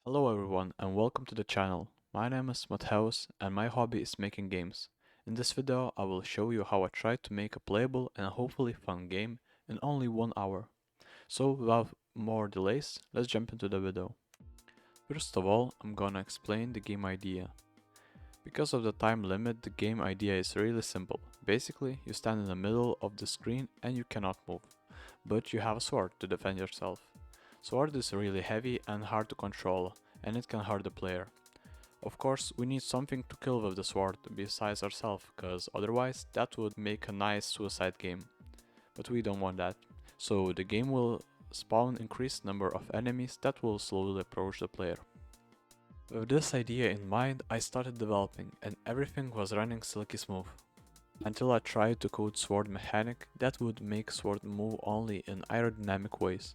Hello everyone and welcome to the channel. My name is Matthäus and my hobby is making games. In this video I will show you how I tried to make a playable and hopefully fun game in only 1 hour. So without more delays, let's jump into the video. First of all, I'm gonna explain the game idea. Because of the time limit, the game idea is really simple. Basically, you stand in the middle of the screen and you cannot move, but you have a sword to defend yourself. Sword is really heavy and hard to control, and it can hurt the player. Of course, we need something to kill with the sword besides ourselves, cause otherwise that would make a nice suicide game. But we don't want that. So the game will spawn increased number of enemies that will slowly approach the player. With this idea in mind, I started developing and everything was running silky smooth. Until I tried to code sword mechanic that would make sword move only in aerodynamic ways.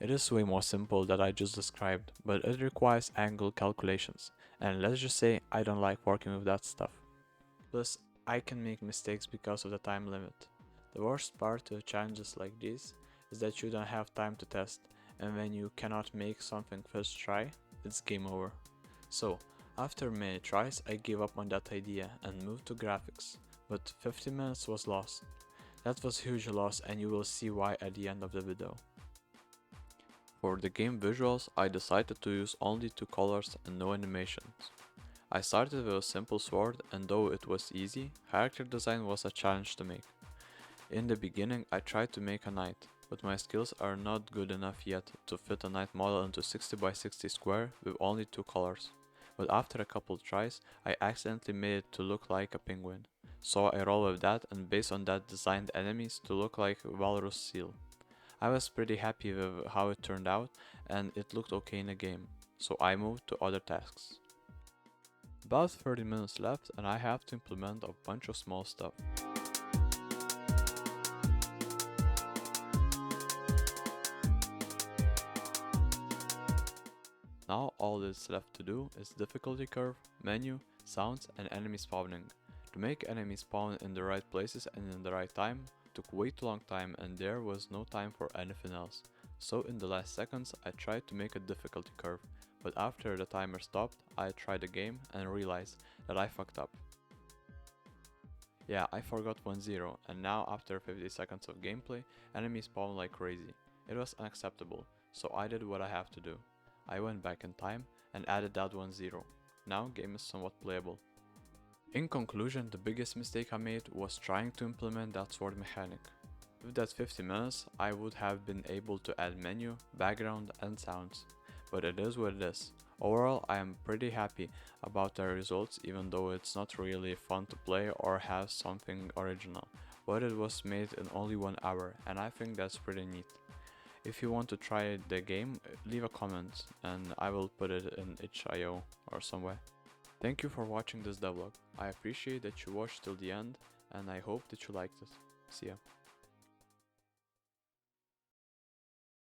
It is way more simple than I just described, but it requires angle calculations, and let's just say I don't like working with that stuff. Plus, I can make mistakes because of the time limit. The worst part of challenges like this is that you don't have time to test, and when you cannot make something first try, it's game over. So, after many tries, I gave up on that idea and moved to graphics, but 50 minutes was lost. That was a huge loss and you will see why at the end of the video. For the game visuals, I decided to use only 2 colors and no animations. I started with a simple sword and though it was easy, character design was a challenge to make. In the beginning I tried to make a knight, but my skills are not good enough yet to fit a knight model into 60 by 60 square with only 2 colors. But after a couple tries, I accidentally made it to look like a penguin. So I rolled with that and based on that designed enemies to look like walrus seal. I was pretty happy with how it turned out and it looked okay in the game, so I moved to other tasks. About 30 minutes left and I have to implement a bunch of small stuff. Now all that's left to do is difficulty curve, menu, sounds and enemy spawning. To make enemies spawn in the right places and in the right time took way too long time and there was no time for anything else. So in the last seconds I tried to make a difficulty curve, but after the timer stopped I tried the game and realized that I fucked up. Yeah, I forgot 1-0 and now after 50 seconds of gameplay enemies spawn like crazy. It was unacceptable, so I did what I have to do. I went back in time and added that 1-0. Now game is somewhat playable. In conclusion, the biggest mistake I made was trying to implement that sword mechanic. With that 50 minutes, I would have been able to add menu, background and sounds. But it is what it is. Overall, I am pretty happy about the results even though it's not really fun to play or have something original. But it was made in only 1 hour and I think that's pretty neat. If you want to try the game, leave a comment and I will put it in itch.io or somewhere. Thank you for watching this devlog. I appreciate that you watched till the end and I hope that you liked it. See ya.